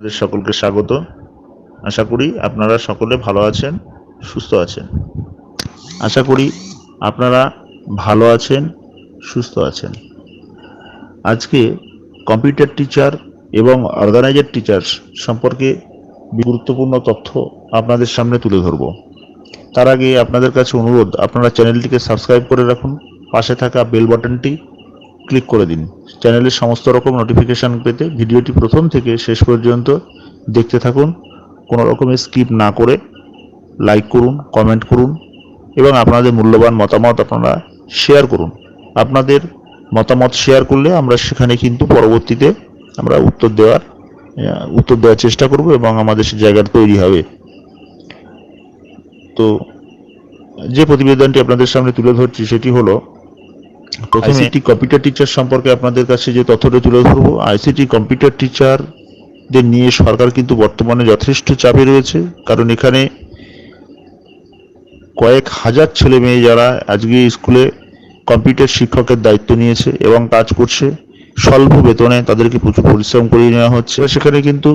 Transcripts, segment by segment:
আপনাদের সকলকে স্বাগত। আশা করি আপনারা সকলে ভালো আছেন, সুস্থ আছেন। আশা করি আপনারা ভালো আছেন, সুস্থ আছেন। আজকে কম্পিউটার টিচার এবং অর্গানাইজার টিচার্স সম্পর্কে গুরুত্বপূর্ণ তথ্য আপনাদের সামনে তুলে ধরব। তার আগে আপনাদের কাছে অনুরোধ, আপনারা চ্যানেলটিকে সাবস্ক্রাইব করে রাখুন, পাশে থাকা বেল বাটনটি ক্লিক করে দিন চ্যানেলের সমস্ত রকম নোটিফিকেশন পেতে। ভিডিওটি প্রথম থেকে শেষ পর্যন্ত দেখতে থাকুন, কোনো রকমের স্কিপ না করে লাইক করুন, কমেন্ট করুন এবং আপনাদের মূল্যবান মতামত আপনারা শেয়ার করুন। আপনাদের মতামত শেয়ার করলে আমরা সেখানে কিন্তু পরবর্তীতে আমরা উত্তর দেওয়ার চেষ্টা করব এবং আমাদের সে জায়গাটা তৈরি হবে। তো যে প্রতিবেদনটি আপনাদের সামনে তুলে ধরছি সেটি হলো, প্রথমে আইসিটি কম্পিউটার টিচার সম্পর্কে আপনাদের কাছে যে তথ্যটা তুলে ধরবো। আইসিটি কম্পিউটার টিচারদের নিয়ে সরকার কিন্তু বর্তমানে যথেষ্ট চাপে রয়েছে, কারণ এখানে কয়েক হাজার ছেলে মেয়ে যারা আজকে স্কুলে কম্পিউটার শিক্ষকের দায়িত্ব নিয়েছে এবং কাজ করছে স্বল্প বেতনে, তাদেরকে প্রচুর পরিশ্রম করিয়ে নেওয়া হচ্ছে। সেখানে কিন্তু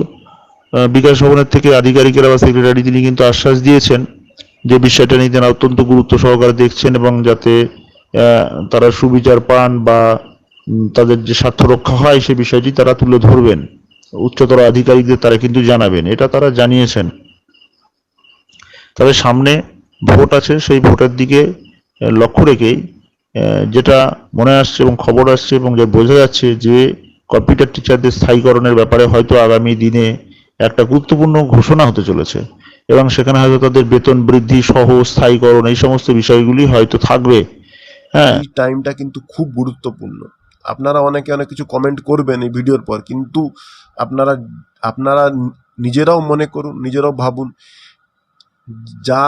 বিকাশ ভবনের থেকে আধিকারিকেরা বা সেক্রেটারি তিনি কিন্তু আশ্বাস দিয়েছেন যে বিষয়টা নিয়ে তারা অত্যন্ত গুরুত্ব সহকারে দেখছেন এবং যাতে তারা সুবিচার পান বা তাদের যে স্বার্থ রক্ষা হয় সে বিষয়টি তারা তুলে ধরবেন, উচ্চতর আধিকারিকদের তারা কিন্তু জানাবেন, এটা তারা জানিয়েছেন। তবে সামনে ভোট আছে, সেই ভোটের দিকে লক্ষ্য রেখেই যেটা মনে আসছে এবং খবর আসছে এবং যা বোঝা যাচ্ছে যে কম্পিউটার টিচারদের স্থায়ীকরণের ব্যাপারে হয়তো আগামী দিনে একটা গুরুত্বপূর্ণ ঘোষণা হতে চলেছে এবং সেখানে হয়তো তাদের বেতন বৃদ্ধি সহ স্থায়ীকরণ এই সমস্ত বিষয়গুলি হয়তো থাকবে। হ্যাঁ, এই টাইমটা কিন্তু খুব গুরুত্বপূর্ণ। আপনারা অনেকে অনেক কিছু কমেন্ট করবেন এই ভিডিওর পর, কিন্তু আপনারা আপনারা নিজেরাও মনে করুন, নিজেরাও ভাবুন, যা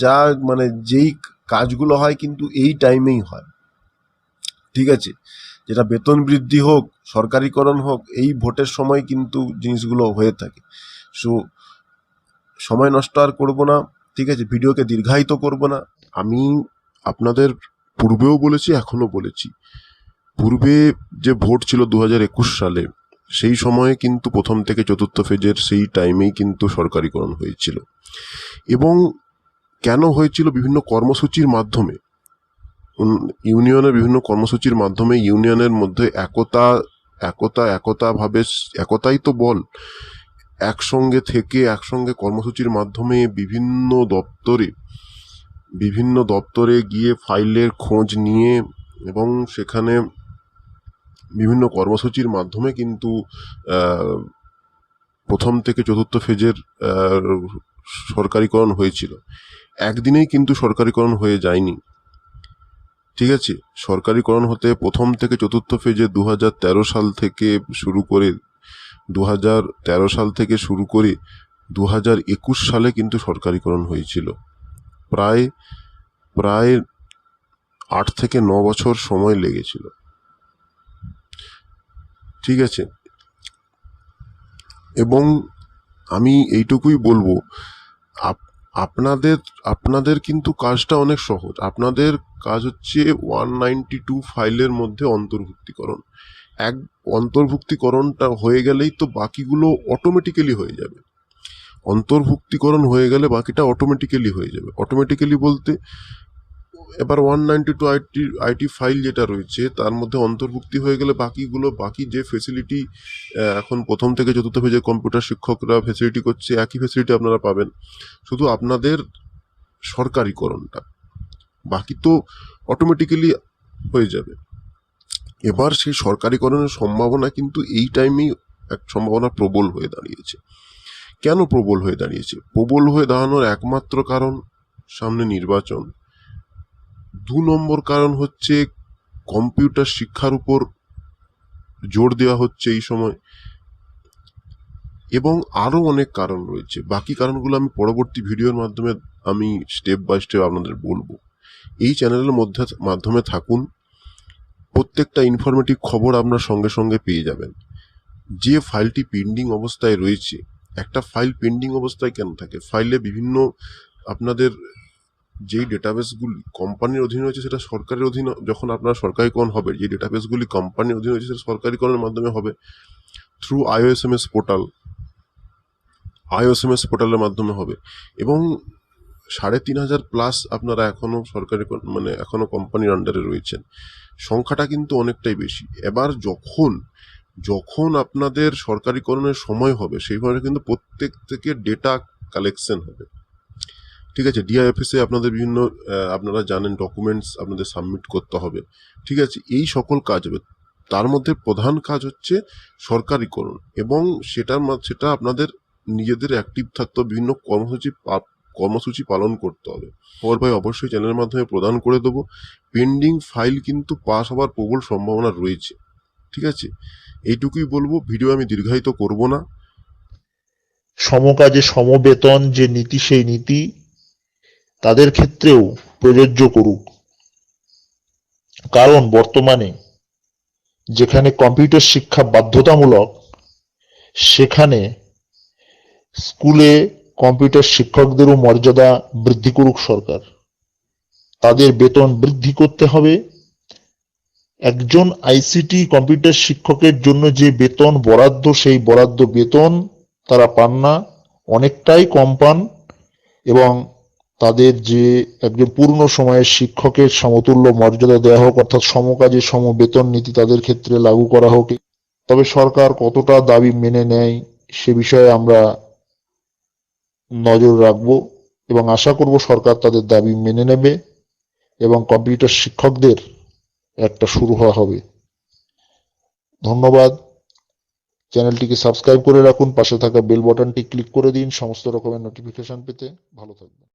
যা মানে যেই কাজগুলো হয় কিন্তু এই টাইমেই হয়, ঠিক আছে? যেটা বেতন বৃদ্ধি হোক, সরকারিকরণ হোক, এই ভোটের সময় কিন্তু জিনিসগুলো হয়ে থাকে। সো সময় নষ্ট আর করবো না, ঠিক আছে? ভিডিওকে দীর্ঘায়িত করব না। আমি আপনাদের পূর্বেও বলেছি, এখনো বলেছি, পূর্বে যে ভোট ছিল 2021 সালে, সেই সময়ে কিন্তু প্রথম থেকে চতুর্থ ফেজের সেই টাইমেই কিন্তু সরকারিকরণ হয়েছিল। এবং কেন হয়েছিল? বিভিন্ন কর্মসূচির মাধ্যমে, ইউনিয়নের বিভিন্ন কর্মসূচির মাধ্যমে ইউনিয়নের মধ্যে একতাই তো বল। একসঙ্গে থেকে একসঙ্গে কর্মসূচির মাধ্যমে বিভিন্ন দপ্তরে গিয়ে ফাইলের খোঁজ নিয়ে এবং সেখানে বিভিন্ন কর্মসূচির মাধ্যমে কিন্তু প্রথম থেকে চতুর্থ ফেজের সরকারিকরণ হয়েছিল। একদিনেই কিন্তু সরকারিকরণ হয়ে যায়নি, ঠিক আছে? সরকারিকরণ হতে প্রথম থেকে চতুর্থ ফেজে 2013 সাল থেকে শুরু করে 2021 সালে কিন্তু সরকারিকরণ হয়েছিল। প্রায় 8 থেকে 9 বছর সময় লেগেছিল, ঠিক আছে? এবং আমি এইটুকুই বলবো, আপনাদের কিন্তু কাজটা অনেক সহজ। আপনাদের কাজ হচ্ছে 192 ফাইলের মধ্যে অন্তর্ভুক্তিকরণ। অন্তর্ভুক্তিকরণটা হয়ে গেলেই তো বাকিগুলো অটোমেটিক্যালি হয়ে যাবে। অন্তর্ভুক্তিকরণ হয়ে গেলে বাকিটা অটোমেটিক্যালি হয়ে যাবে। অটোমেটিক্যালি বলতে, এবার 192 আইটি ফাইল যেটা রয়েছে তার মধ্যে অন্তর্ভুক্তি হয়ে গেলে বাকি যে ফেসিলিটি এখন প্রথম থেকে চতুর্থ ফেজে কম্পিউটার শিক্ষকরা ফেসিলিটি করছে, একই ফেসিলিটি আপনারা পাবেন, শুধু আপনাদের সরকারিকরণটা, বাকি তো অটোমেটিক্যালি হয়ে যাবে। এবার সেই সরকারিকরণের সম্ভাবনা কিন্তু এই টাইমেই এক সম্ভাবনা প্রবল হয়ে দাঁড়িয়েছে। কেন প্রবল হয়ে দাঁড়িয়েছে? প্রবল হয়ে দাঁড়ানোর একমাত্র কারণ সামনে নির্বাচন। 2 নম্বর কারণ হচ্ছে কম্পিউটার শিক্ষার উপর জোর দেওয়া হচ্ছে এই সময়, এবং আরও অনেক কারণ রয়েছে। বাকি কারণগুলো আমি পরবর্তী ভিডিওর মাধ্যমে আমি স্টেপ বাই স্টেপ আপনাদের বলবো। এই চ্যানেলের মাধ্যমে থাকুন, প্রত্যেকটা ইনফরমেটিভ খবর আপনার সঙ্গে সঙ্গে পেয়ে যাবেন। যে ফাইলটি পেন্ডিং অবস্থায় রয়েছে, একটা ফাইল পেন্ডিং অবস্থায় কেন থাকে? ফাইলে বিভিন্ন আপনাদের যেই ডেটাবেসগুলি কোম্পানির অধীনে রয়েছে সেটা সরকারের অধীনে, যখন আপনার সরকারিকরণ হবে, যে ডেটাবেসগুলি কোম্পানির অধীনে রয়েছে সেটা সরকারিকরণের মাধ্যমে হবে থ্রু IOSMS পোর্টাল, IOSMS পোর্টালের মাধ্যমে হবে। এবং ৩,৫০০ প্লাস আপনারা এখনও সরকারি মানে এখনও কোম্পানির আন্ডারে রয়েছেন, সংখ্যাটা কিন্তু অনেকটাই বেশি। এবার যখন যখন আপনাদের সরকারিকরণের সময় হবে, সেইভাবে কিন্তু প্রত্যেক থেকে ডেটা কালেকশন হবে, ঠিক আছে। ডিআই অফিসে আপনাদের বিভিন্ন আপনারা জানেন ডকুমেন্টস আপনাদের সাবমিট করতে হবে, ঠিক আছে। এই সকল কাজ হবে, তার মধ্যে প্রধান কাজ হচ্ছে সরকারিকরণ, এবং সেটা আপনাদের নিজেদের অ্যাক্টিভ থাকতে হবে, বিভিন্ন কর্মসূচি পালন করতে হবে। খবর ভাই অবশ্যই চ্যানেলের মাধ্যমে প্রদান করে দেবো। পেন্ডিং ফাইল কিন্তু পাস হওয়ার প্রবল সম্ভাবনা রয়েছে, ঠিক আছে। এইটুকুই বলবো, ভিডিও আমি দীর্ঘায়িত করব না। সমকাজে সমবেতন যে নীতি, সেই নীতি তাদের ক্ষেত্রেও প্রযোজ্য করুক। কারণ বর্তমানে যেখানে কম্পিউটার শিক্ষা বাধ্যতামূলক, সেখানে স্কুলে কম্পিউটার শিক্ষকদেরও মর্যাদা বৃদ্ধি করুক সরকার। তাদের বেতন বৃদ্ধি করতে হবে। একজন আইসিটি কম্পিউটার শিক্ষকের জন্য যে বেতন বরাদ্দ, সেই বরাদ্দ বেতন তারা পান না, অনেকটাই কম পান। এবং তাদের যে একজন পূর্ণ সময়ের শিক্ষকের সমতুল্য মর্যাদা দেওয়া হোক, অর্থাৎ সমকাজে সমবেতন নীতি তাদের ক্ষেত্রে লাগু করা হোক। তবে সরকার কতটা দাবি মেনে নেয় সে বিষয়ে আমরা নজর রাখব এবং আশা করব সরকার তাদের দাবি মেনে নেবে এবং কম্পিউটার শিক্ষকদের একটা শুরু হওয়া হবে। ধন্যবাদ। চ্যানেলটিকে সাবস্ক্রাইব করে রাখুন, পাশে থাকা বেল বাটনটি ক্লিক করে দিন সমস্ত রকমের নোটিফিকেশন পেতে। ভালো থাকবেন।